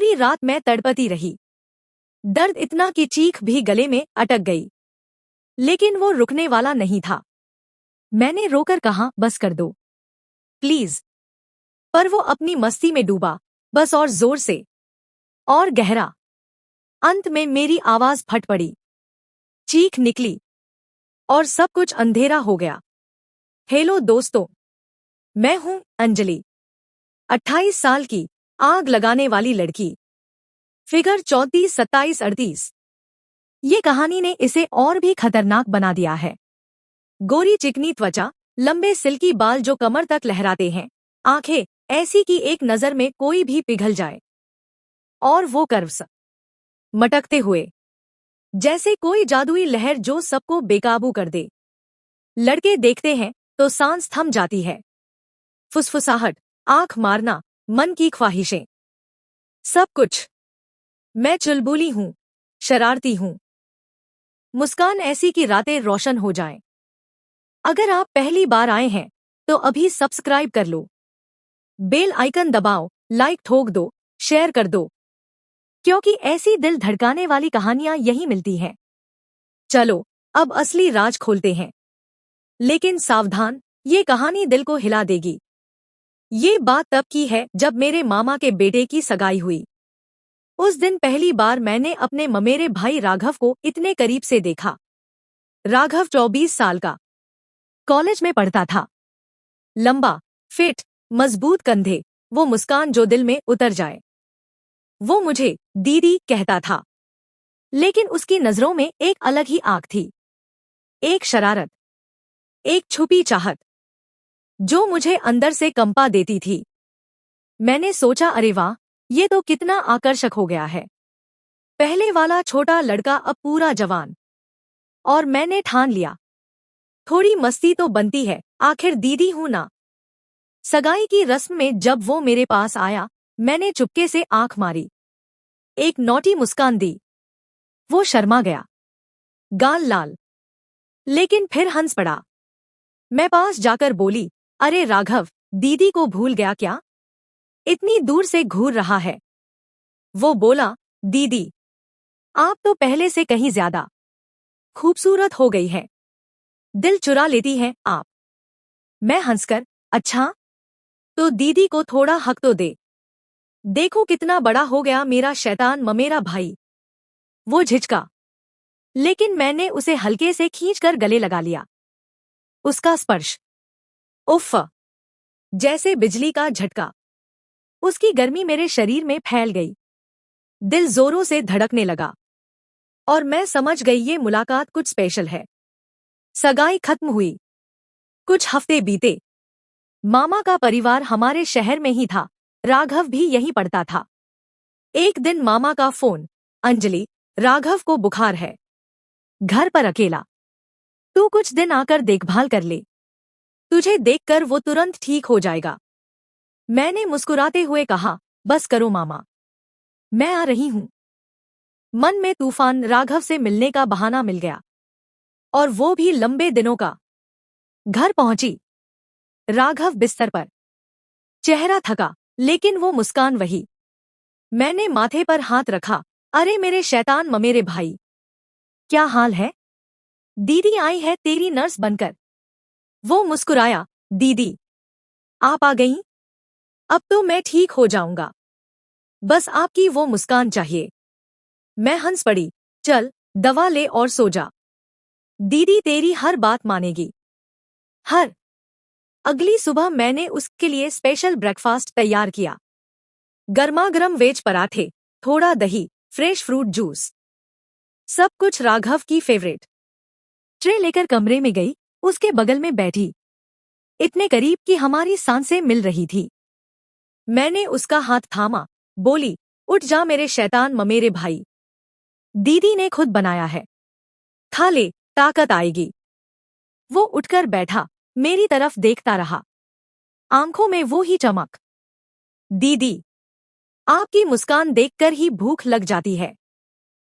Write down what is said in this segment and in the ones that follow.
पूरी रात मैं तड़पती रही। दर्द इतना कि चीख भी गले में अटक गई, लेकिन वो रुकने वाला नहीं था। मैंने रोकर कहा, बस कर दो प्लीज। पर वो अपनी मस्ती में डूबा, बस और जोर से और गहरा। अंत में मेरी आवाज फट पड़ी, चीख निकली और सब कुछ अंधेरा हो गया। हेलो दोस्तों, मैं हूं अंजलि, 28 साल की, आग लगाने वाली लड़की, फिगर 34, 27, 38। ये कहानी ने इसे और भी खतरनाक बना दिया है। गोरी चिकनी त्वचा, लंबे सिल्की बाल जो कमर तक लहराते हैं, आंखें ऐसी कि एक नजर में कोई भी पिघल जाए, और वो कर्व्स मटकते हुए जैसे कोई जादुई लहर जो सबको बेकाबू कर दे। लड़के देखते हैं तो सांस थम जाती है। फुसफुसाहट, आंख मारना, मन की ख्वाहिशें, सब कुछ। मैं चुलबुली हूं, शरारती हूं, मुस्कान ऐसी कि रातें रोशन हो जाएं। अगर आप पहली बार आए हैं तो अभी सब्सक्राइब कर लो, बेल आइकन दबाओ, लाइक ठोक दो, शेयर कर दो, क्योंकि ऐसी दिल धड़काने वाली कहानियां यहीं मिलती हैं। चलो अब असली राज खोलते हैं। लेकिन सावधान, ये कहानी दिल को हिला देगी। ये बात तब की है जब मेरे मामा के बेटे की सगाई हुई। उस दिन पहली बार मैंने अपने ममेरे भाई राघव को इतने करीब से देखा। राघव 24 साल का, कॉलेज में पढ़ता था। लंबा, फिट, मजबूत कंधे, वो मुस्कान जो दिल में उतर जाए। वो मुझे दीदी कहता था, लेकिन उसकी नजरों में एक अलग ही आंख थी, एक शरारत, एक छुपी चाहत जो मुझे अंदर से कंपा देती थी। मैंने सोचा, अरे वाह, ये तो कितना आकर्षक हो गया है। पहले वाला छोटा लड़का अब पूरा जवान। और मैंने ठान लिया, थोड़ी मस्ती तो बनती है, आखिर दीदी हूं ना। सगाई की रस्म में जब वो मेरे पास आया, मैंने चुपके से आंख मारी, एक नौटी मुस्कान दी। वो शर्मा गया, गाल लाल, लेकिन फिर हंस पड़ा। मैं पास जाकर बोली, अरे राघव, दीदी को भूल गया क्या? इतनी दूर से घूर रहा है। वो बोला, दीदी, आप तो पहले से कहीं ज्यादा खूबसूरत हो गई है, दिल चुरा लेती हैं आप। मैं हंसकर, अच्छा, तो दीदी को थोड़ा हक तो दे। देखो कितना बड़ा हो गया मेरा शैतान ममेरा भाई। वो झिझका, लेकिन मैंने उसे हल्के से खींचकर गले लगा लिया। उसका स्पर्श, उफ़, जैसे बिजली का झटका। उसकी गर्मी मेरे शरीर में फैल गई। दिल जोरों से धड़कने लगा और मैं समझ गई ये मुलाकात कुछ स्पेशल है। सगाई खत्म हुई, कुछ हफ्ते बीते। मामा का परिवार हमारे शहर में ही था, राघव भी यहीं पढ़ता था। एक दिन मामा का फोन, अंजलि, राघव को बुखार है, घर पर अकेला, तू कुछ दिन आकर देखभाल कर ले, तुझे देखकर वो तुरंत ठीक हो जाएगा। मैंने मुस्कुराते हुए कहा, बस करो मामा, मैं आ रही हूं। मन में तूफान। राघव से मिलने का बहाना मिल गया, और वो भी लंबे दिनों का। घर पहुंची, राघव बिस्तर पर, चेहरा थका, लेकिन वो मुस्कान वही। मैंने माथे पर हाथ रखा, अरे मेरे शैतान ममेरे भाई, क्या हाल है? दीदी आई है तेरी नर्स बनकर। वो मुस्कुराया, दीदी आप आ गईं? अब तो मैं ठीक हो जाऊंगा, बस आपकी वो मुस्कान चाहिए। मैं हंस पड़ी, चल दवा ले और सो जा, दीदी तेरी हर बात मानेगी, हर। अगली सुबह मैंने उसके लिए स्पेशल ब्रेकफास्ट तैयार किया, गर्मागर्म वेज पराठे, थोड़ा दही, फ्रेश फ्रूट जूस, सब कुछ राघव की फेवरेट। ट्रे लेकर कमरे में गई, उसके बगल में बैठी, इतने करीब कि हमारी सांसें मिल रही थी। मैंने उसका हाथ थामा, बोली, उठ जा मेरे शैतान ममेरे भाई, दीदी ने खुद बनाया है, खा ले, ताकत आएगी। वो उठकर बैठा, मेरी तरफ देखता रहा, आंखों में वो ही चमक। दीदी, आपकी मुस्कान देखकर ही भूख लग जाती है,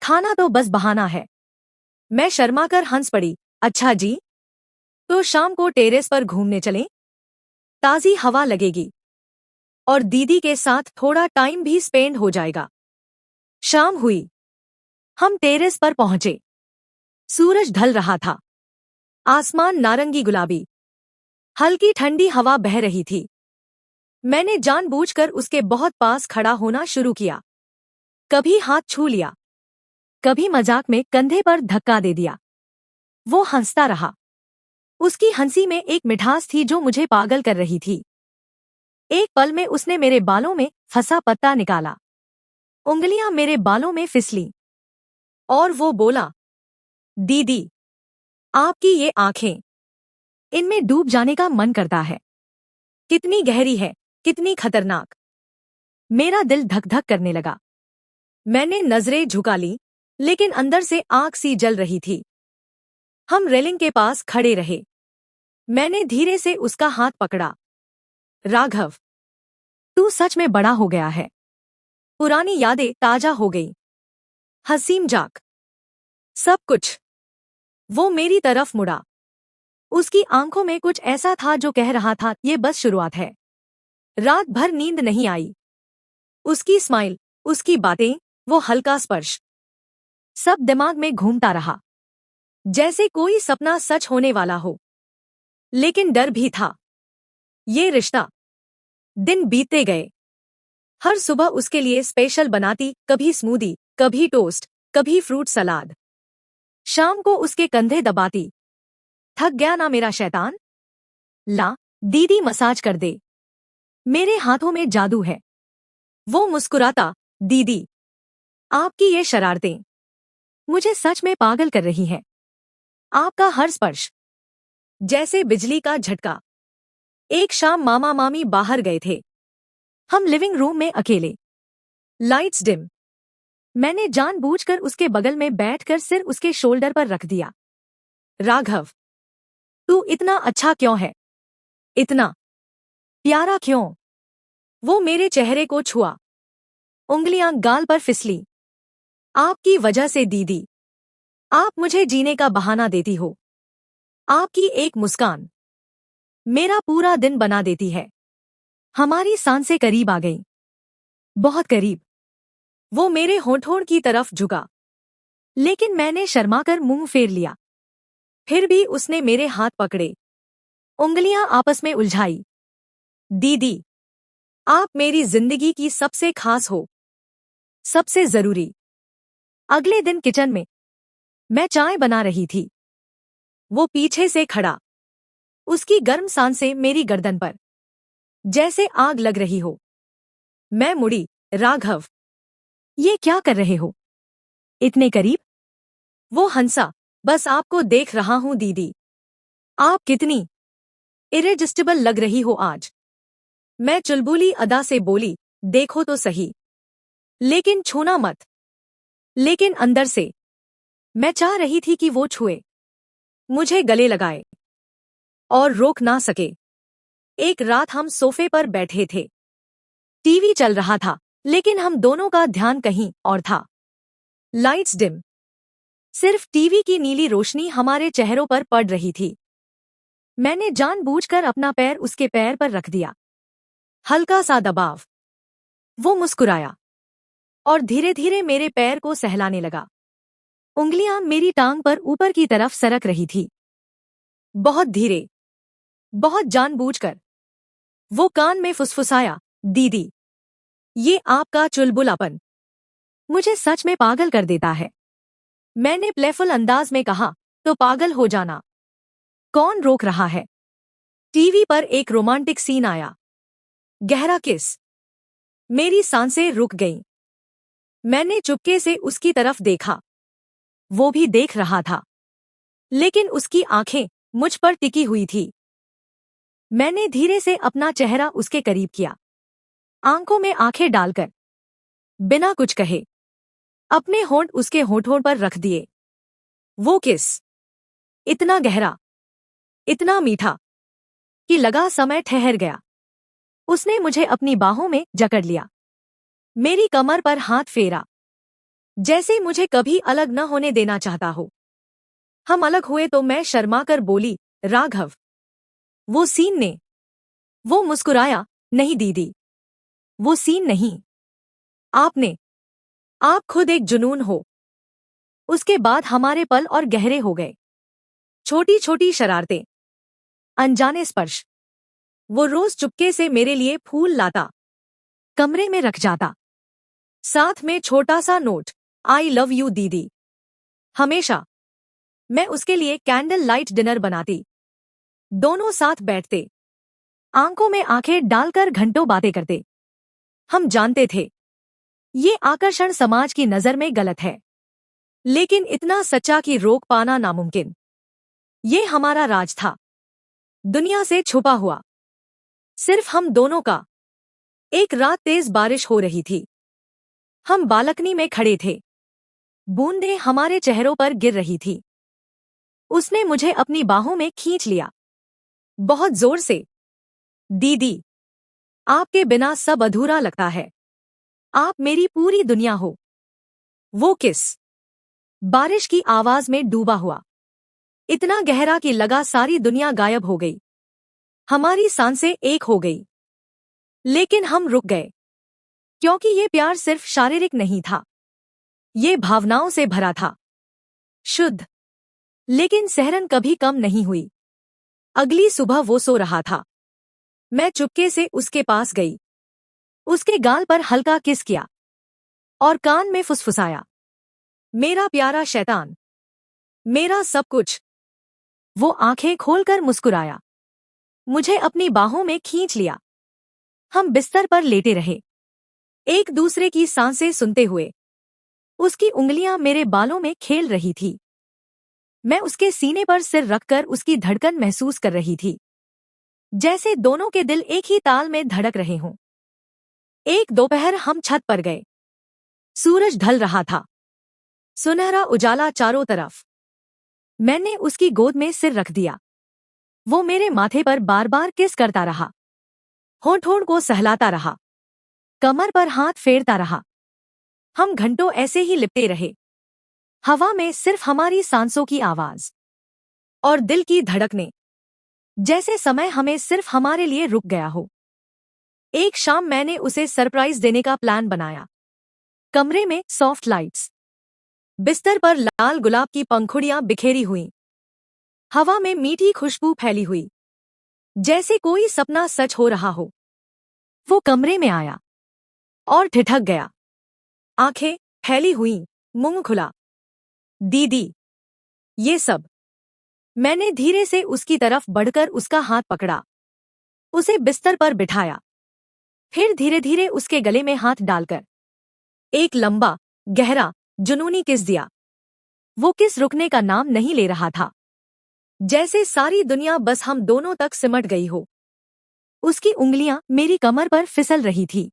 खाना तो बस बहाना है। मैं शर्माकर हंस पड़ी, अच्छा जी, तो शाम को टेरेस पर घूमने चलें, ताज़ी हवा लगेगी और दीदी के साथ थोड़ा टाइम भी स्पेंड हो जाएगा। शाम हुई। हम टेरेस पर पहुंचे। सूरज ढल रहा था। आसमान नारंगी गुलाबी। हल्की ठंडी हवा बह रही थी। मैंने जानबूझकर उसके बहुत पास खड़ा होना शुरू किया। कभी हाथ छू लिया, कभी मजाक में कंधे पर धक्का दे दिया। वो हंसता रहा। उसकी हंसी में एक मिठास थी जो मुझे पागल कर रही थी। एक पल में उसने मेरे बालों में फंसा पत्ता निकाला। उंगलियां मेरे बालों में फिसली और वो बोला, दीदी, आपकी ये आंखें, इनमें डूब जाने का मन करता है। कितनी गहरी है, कितनी खतरनाक। मेरा दिल धक धक करने लगा। मैंने नजरें झुका ली, लेकिन अंदर से आग सी जल रही थी। हम रेलिंग के पास खड़े रहे। मैंने धीरे से उसका हाथ पकड़ा। राघव, तू सच में बड़ा हो गया है। पुरानी यादें ताजा हो गई। हसीम जाक, सब कुछ। वो मेरी तरफ मुड़ा। उसकी आंखों में कुछ ऐसा था जो कह रहा था, ये बस शुरुआत है। रात भर नींद नहीं आई। उसकी स्माइल, उसकी बातें, वो हल्का स्पर्श, सब दिमाग में घूमता रहा, जैसे कोई सपना सच होने वाला हो। लेकिन डर भी था। ये रिश्ता। दिन बीतते गए। हर सुबह उसके लिए स्पेशल बनाती, कभी स्मूदी, कभी टोस्ट, कभी फ्रूट सलाद। शाम को उसके कंधे दबाती। थक गया ना मेरा शैतान? ला, दीदी मसाज कर दे। मेरे हाथों में जादू है। वो मुस्कुराता, दीदी, आपकी ये शरारतें मुझे सच में पागल कर रही हैं। आपका हर स्पर्श जैसे बिजली का झटका। एक शाम मामा मामी बाहर गए थे। हम लिविंग रूम में अकेले। Lights dim. मैंने जानबूझकर उसके बगल में बैठकर सिर उसके शोल्डर पर रख दिया। राघव, तू इतना अच्छा क्यों है? इतना प्यारा क्यों? वो मेरे चेहरे को छुआ। उंगलियां गाल पर फिसली। आपकी वजह से दीदी। आप मुझे जीने का बहाना देती हो। आपकी एक मुस्कान मेरा पूरा दिन बना देती है। हमारी सांसें करीब आ गईं। बहुत करीब। वो मेरे होंठों की तरफ झुका, लेकिन मैंने शर्माकर मुंह फेर लिया। फिर भी उसने मेरे हाथ पकड़े, उंगलियां आपस में उलझाई। दीदी, आप मेरी जिंदगी की सबसे खास हो, सबसे जरूरी। अगले दिन किचन में मैं चाय बना रही थी। वो पीछे से खड़ा, उसकी गर्म सांसें मेरी गर्दन पर जैसे आग लग रही हो। मैं मुड़ी। राघव, ये क्या कर रहे हो? इतने करीब? वो हंसा। बस आपको देख रहा हूं दीदी। आप कितनी इरेजिस्टिबल लग रही हो आज। मैं चुलबुली अदा से बोली, देखो तो सही, लेकिन छूना मत। लेकिन अंदर से मैं चाह रही थी कि वो छुए, मुझे गले लगाए, और रोक ना सके। एक रात हम सोफे पर बैठे थे। टीवी चल रहा था, लेकिन हम दोनों का ध्यान कहीं और था। Lights dim. सिर्फ टीवी की नीली रोशनी हमारे चेहरों पर पड़ रही थी। मैंने जानबूझकर अपना पैर उसके पैर पर रख दिया। हल्का सा दबाव। वो मुस्कुराया और धीरे धीरे मेरे पैर को सहलाने लगा। उंगलियां मेरी टांग पर ऊपर की तरफ सरक रही थी। बहुत धीरे, बहुत जानबूझकर। वो कान में फुसफुसाया, दीदी, ये आपका चुलबुलापन मुझे सच में पागल कर देता है। मैंने प्लेफुल अंदाज में कहा, तो पागल हो जाना। कौन रोक रहा है? टीवी पर एक रोमांटिक सीन आया। गहरा किस। मेरी सांसें रुक गईं। मैंने चुपके से उसकी तरफ देखा। वो भी देख रहा था, लेकिन उसकी आंखें मुझ पर टिकी हुई थी। मैंने धीरे से अपना चेहरा उसके करीब किया, आंखों में आंखें डालकर, बिना कुछ कहे अपने होंठ उसके होठों पर रख दिए। वो किस इतना गहरा, इतना मीठा कि लगा समय ठहर गया। उसने मुझे अपनी बाहों में जकड़ लिया, मेरी कमर पर हाथ फेरा, जैसे मुझे कभी अलग न होने देना चाहता हो। हम अलग हुए तो मैं शर्माकर बोली, राघव, वो सीन ने। वो मुस्कुराया, नहीं दीदी, वो सीन नहीं, आपने। आप खुद एक जुनून हो। उसके बाद हमारे पल और गहरे हो गए। छोटी छोटी शरारतें, अनजाने स्पर्श। वो रोज चुपके से मेरे लिए फूल लाता, कमरे में रख जाता, साथ में छोटा सा नोट, आई लव यू दीदी। हमेशा मैं उसके लिए कैंडल लाइट डिनर बनाती। दोनों साथ बैठते, आंखों में आंखें डालकर घंटों बातें करते। हम जानते थे ये आकर्षण समाज की नजर में गलत है, लेकिन इतना सच्चा कि रोक पाना नामुमकिन। ये हमारा राज था, दुनिया से छुपा हुआ, सिर्फ हम दोनों का। एक रात तेज बारिश हो रही थी। हम बालकनी में खड़े थे, बूंदें हमारे चेहरों पर गिर रही थी। उसने मुझे अपनी बाहों में खींच लिया, बहुत जोर से। दीदी, आपके बिना सब अधूरा लगता है। आप मेरी पूरी दुनिया हो। वो किस बारिश की आवाज में डूबा हुआ, इतना गहरा कि लगा सारी दुनिया गायब हो गई। हमारी सांसें एक हो गई, लेकिन हम रुक गए, क्योंकि ये प्यार सिर्फ शारीरिक नहीं था, ये भावनाओं से भरा था, शुद्ध। लेकिन सहरन कभी कम नहीं हुई। अगली सुबह वो सो रहा था। मैं चुपके से उसके पास गई, उसके गाल पर हल्का किस किया और कान में फुसफुसाया, मेरा प्यारा शैतान, मेरा सब कुछ। वो आंखें खोलकर मुस्कुराया, मुझे अपनी बाहों में खींच लिया। हम बिस्तर पर लेटे रहे, एक दूसरे की सांसें सुनते हुए। उसकी उंगलियां मेरे बालों में खेल रही थी। मैं उसके सीने पर सिर रखकर उसकी धड़कन महसूस कर रही थी, जैसे दोनों के दिल एक ही ताल में धड़क रहे हों। एक दोपहर हम छत पर गए। सूरज ढल रहा था, सुनहरा उजाला चारों तरफ। मैंने उसकी गोद में सिर रख दिया। वो मेरे माथे पर बार बार किस करता रहा, होंठ-होंठ को सहलाता रहा, कमर पर हाथ फेरता रहा। हम घंटों ऐसे ही लिपटे रहे, हवा में सिर्फ हमारी सांसों की आवाज और दिल की धड़कने, जैसे समय हमें सिर्फ हमारे लिए रुक गया हो। एक शाम मैंने उसे सरप्राइज देने का प्लान बनाया। कमरे में सॉफ्ट लाइट्स, बिस्तर पर लाल गुलाब की पंखुड़ियां बिखेरी हुई, हवा में मीठी खुशबू फैली हुई, जैसे कोई सपना सच हो रहा हो। वो कमरे में आया और ठिठक गया, आंखें फैली हुई, मुंह खुला। दीदी, ये सब। मैंने धीरे से उसकी तरफ बढ़कर उसका हाथ पकड़ा, उसे बिस्तर पर बिठाया, फिर धीरे धीरे उसके गले में हाथ डालकर एक लंबा, गहरा, जुनूनी किस दिया। वो किस रुकने का नाम नहीं ले रहा था, जैसे सारी दुनिया बस हम दोनों तक सिमट गई हो। उसकी उंगलियां मेरी कमर पर फिसल रही थी,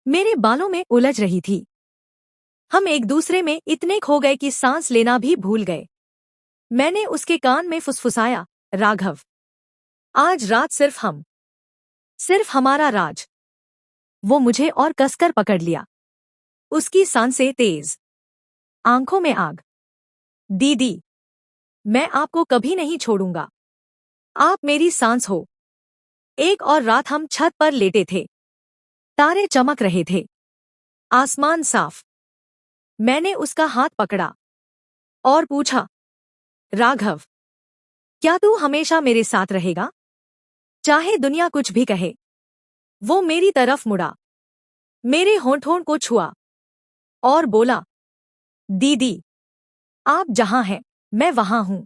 मेरे बालों में उलझ रही थी। हम एक दूसरे में इतने खो गए कि सांस लेना भी भूल गए। मैंने उसके कान में फुसफुसाया, राघव, आज रात सिर्फ हम, सिर्फ हमारा राज। वो मुझे और कसकर पकड़ लिया, उसकी सांसें तेज, आंखों में आग। दीदी, मैं आपको कभी नहीं छोड़ूंगा, आप मेरी सांस हो। एक और रात हम छत पर लेटे थे, तारे चमक रहे थे, आसमान साफ। मैंने उसका हाथ पकड़ा और पूछा, राघव, क्या तू हमेशा मेरे साथ रहेगा, चाहे दुनिया कुछ भी कहे। वो मेरी तरफ मुड़ा, मेरे होंठों को छुआ और बोला, दीदी, आप जहां हैं मैं वहां हूं,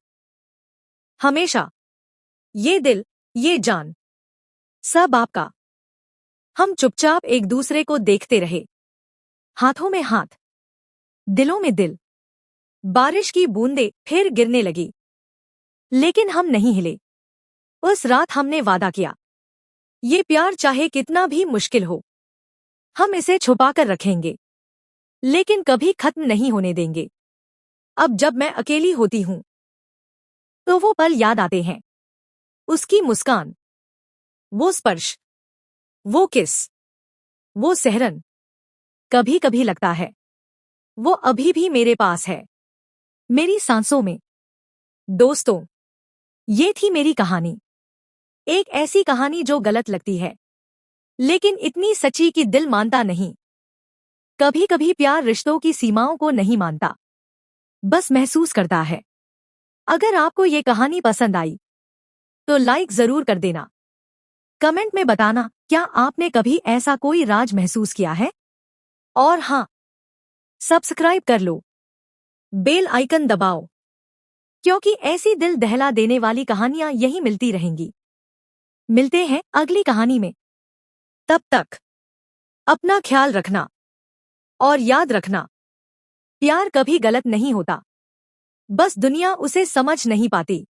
हमेशा। ये दिल, ये जान, सब आपका। हम चुपचाप एक दूसरे को देखते रहे, हाथों में हाथ, दिलों में दिल। बारिश की बूंदें फिर गिरने लगी, लेकिन हम नहीं हिले। उस रात हमने वादा किया, ये प्यार चाहे कितना भी मुश्किल हो, हम इसे छुपाकर रखेंगे, लेकिन कभी खत्म नहीं होने देंगे। अब जब मैं अकेली होती हूं, तो वो पल याद आते हैं, उसकी मुस्कान, वो स्पर्श, वो किस, वो सहरन। कभी कभी लगता है वो अभी भी मेरे पास है, मेरी सांसों में। दोस्तों, ये थी मेरी कहानी। एक ऐसी कहानी जो गलत लगती है, लेकिन इतनी सच्ची कि दिल मानता नहीं। कभी कभी प्यार रिश्तों की सीमाओं को नहीं मानता, बस महसूस करता है। अगर आपको ये कहानी पसंद आई तो लाइक जरूर कर देना। कमेंट में बताना क्या आपने कभी ऐसा कोई राज महसूस किया है। और हाँ, सब्सक्राइब कर लो, बेल आइकन दबाओ, क्योंकि ऐसी दिल दहला देने वाली कहानियां यहीं मिलती रहेंगी। मिलते हैं अगली कहानी में। तब तक अपना ख्याल रखना और याद रखना, प्यार कभी गलत नहीं होता, बस दुनिया उसे समझ नहीं पाती।